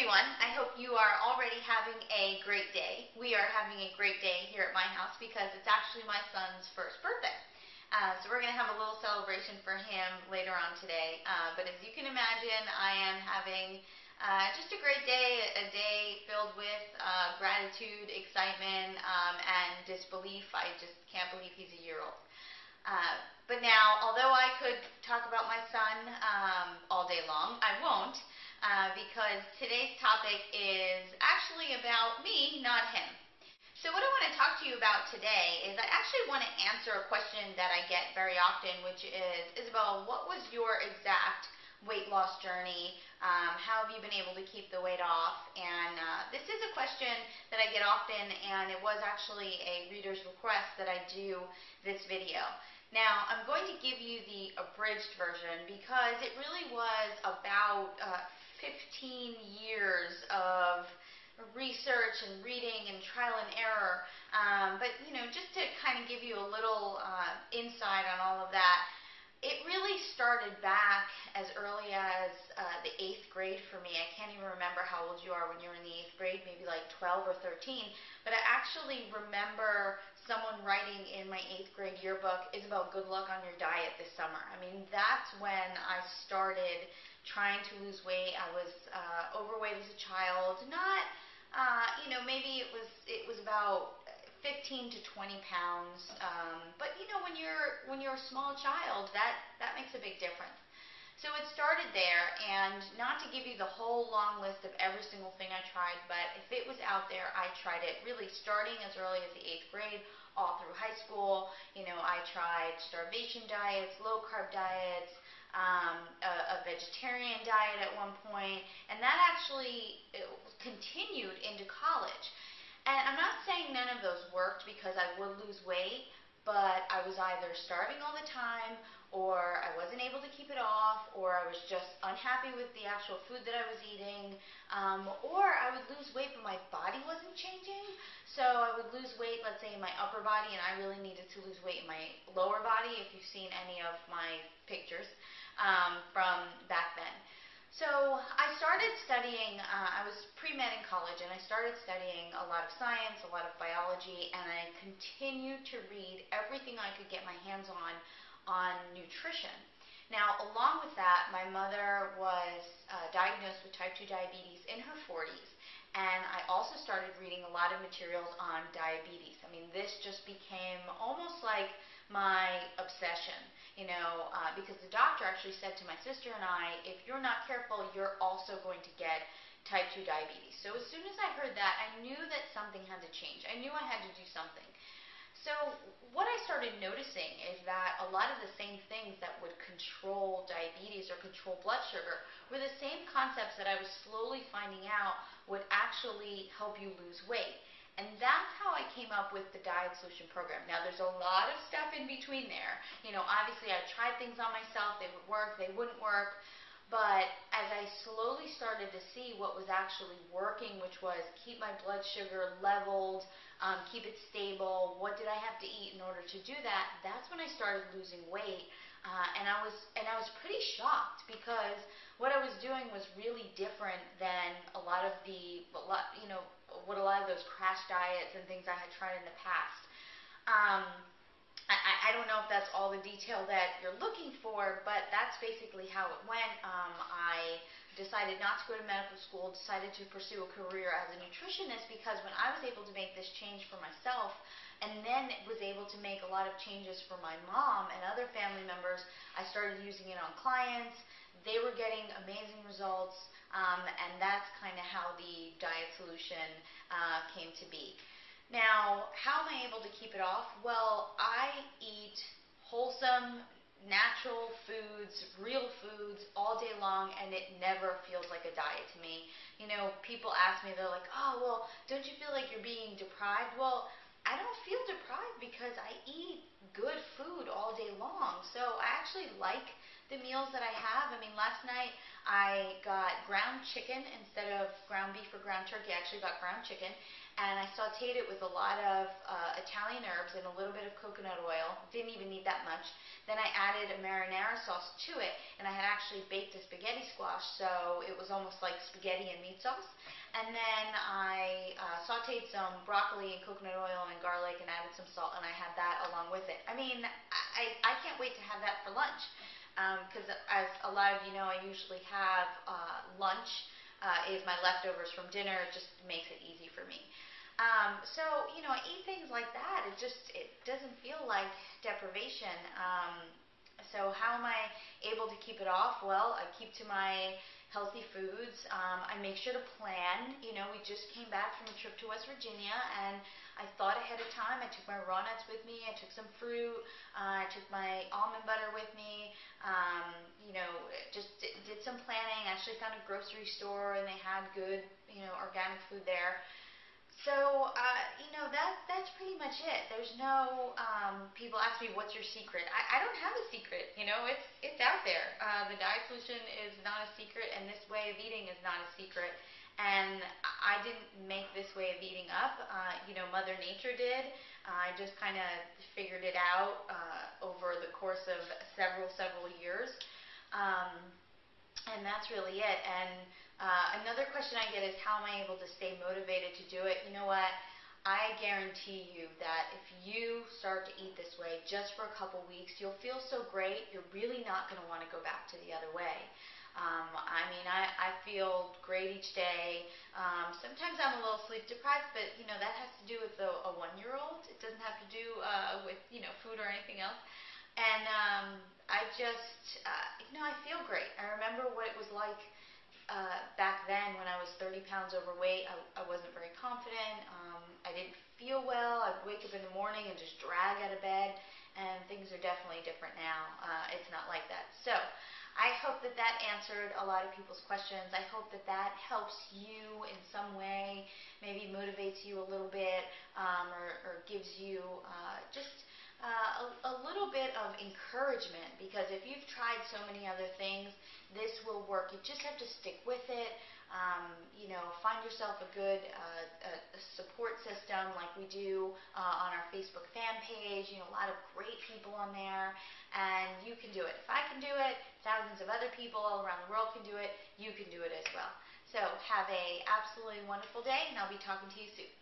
everyone. I hope you are already having a great day. We are having a great day here at my house because it's actually my son's first birthday. So we're going to have a little celebration for him later on today. But as you can imagine, I am having just a great day, a day filled with gratitude, excitement, and disbelief. I just can't believe he's a year old. But now, although I could talk about my son all day long, I won't. Because today's topic is actually about me, not him. So what I want to talk to you about today is I actually want to answer a question that I get very often, which is, Isabel, what was your exact weight loss journey? How have you been able to keep the weight off? And this is a question that I get often, and it was actually a reader's request that I do this video. Now, I'm going to give you the abridged version because it really was about 15 years of research and reading and trial and error. But, just to kind of give you a little insight on all of that, it really started back as early as the 8th grade for me. I can't even remember how old you are when you're in the 8th grade, maybe like 12 or 13. But I actually remember someone writing in my 8th grade yearbook, Isabel, good luck on your diet this summer. I mean, that's when I started trying to lose weight. I was overweight as a child, not, maybe it was about 15 to 20 pounds, but when you're a small child, that makes a big difference. So it started there, and not to give you the whole long list of every single thing I tried, but if it was out there, I tried it, really starting as early as the 8th grade, all through high school. I tried starvation diets, low-carb diets, a vegetarian diet at one point, and that actually continued into college. And I'm not saying none of those worked because I would lose weight, but I was either starving all the time, or I wasn't able to keep it off, or I was just unhappy with the actual food that I was eating, or I would lose weight but my body wasn't changing. So I would lose weight, let's say, in my upper body, and I really needed to lose weight in my lower body, if you've seen any of my pictures from back then. So I started studying, I was pre-med in college, and I started studying a lot of science, a lot of biology, and I continued to read everything I could get my hands on nutrition. Now, along with that, my mother was diagnosed with type 2 diabetes in her 40s, and I also started reading a lot of materials on diabetes. I mean, this just became almost like my obsession, because the doctor actually said to my sister and I, if you're not careful, you're also going to get type 2 diabetes. So as soon as I heard that, I knew that something had to change. I knew I had to do something. So what I started noticing is that a lot of the same things that would control diabetes or control blood sugar were the same concepts that I was slowly finding out would actually help you lose weight. And that's how I came up with the Diet Solution program. Now, there's a lot of stuff in between there. Obviously, I tried things on myself. They would work, they wouldn't work. But as I slowly started to see what was actually working, which was keep my blood sugar leveled, keep it stable, what did I have to eat in order to do that, that's when I started losing weight. And I was pretty shocked because what I was doing was really different than a lot of what a lot of those crash diets and things I had tried in the past. I don't know if that's all the detail that you're looking for, but that's basically how it went. I decided not to go to medical school, decided to pursue a career as a nutritionist, because when I was able to make this change for myself, and then was able to make a lot of changes for my mom and other family members, I started using it on clients. They were getting amazing results, and that's kind of how the Diet Solution came to be. Now, how am I able to keep it off? Well, I eat wholesome, natural foods, real foods all day long, and it never feels like a diet to me. People ask me, they're like, oh, well, don't you feel like you're being deprived? Well, I don't feel deprived because I eat good food all day long. So I actually like the meals that I have. I mean, last night I got ground chicken instead of ground beef or ground turkey. I actually got ground chicken, and I sautéed it with a lot of Italian herbs and a little bit of coconut oil. Didn't even need that much. Then I added a marinara sauce to it, and I had actually baked a spaghetti squash, so it was almost like spaghetti and meat sauce. And then I sautéed some broccoli and coconut oil and garlic and added some salt, and I had that along with it. I mean, I can't wait to have that for lunch, because as a lot of you know, I usually have lunch is my leftovers from dinner. It just makes it easy for me. So, you know, I eat things like that. It doesn't feel like deprivation. So how am I able to keep it off? Well, I keep to my healthy foods. I make sure to plan. You know, we just came back from a trip to West Virginia, and I thought ahead of time. I took my raw nuts with me. I took some fruit. I took my almond butter with me. You know, just did some planning. Actually found a grocery store, and they had good, you know, organic food there. So, you know, that's pretty much it. There's no, people ask me, what's your secret? I don't have a secret, you know, it's out there. The diet solution is not a secret, and this way of eating is not a secret. And I didn't make this way of eating up. You know, Mother Nature did. I just kind of figured it out over the course of several years. Um, and that's really it. And another question I get is, how am I able to stay motivated to do it? You know what? I guarantee you that if you start to eat this way just for a couple weeks, you'll feel so great, you're really not going to want to go back to the other way. I mean, I feel great each day. Sometimes I'm a little sleep deprived, but, you know, that has to do with a one-year-old. It doesn't have to do with, you know, food or anything else. And I just, you know, I feel great. I remember what it was like back then when I was 30 pounds overweight. I wasn't very confident. I didn't feel well. I'd wake up in the morning and just drag out of bed. And things are definitely different now. It's not like that. So I hope that that answered a lot of people's questions. I hope that that helps you in some way, maybe motivates you a little bit, or gives you just a little bit of encouragement, because if you've tried so many other things, this will work. You just have to stick with it. You know, find yourself a good support system like we do on our Facebook fan page. You know, a lot of great people on there, and you can do it. If I can do it, thousands of other people all around the world can do it. You can do it as well. So have a absolutely wonderful day, and I'll be talking to you soon.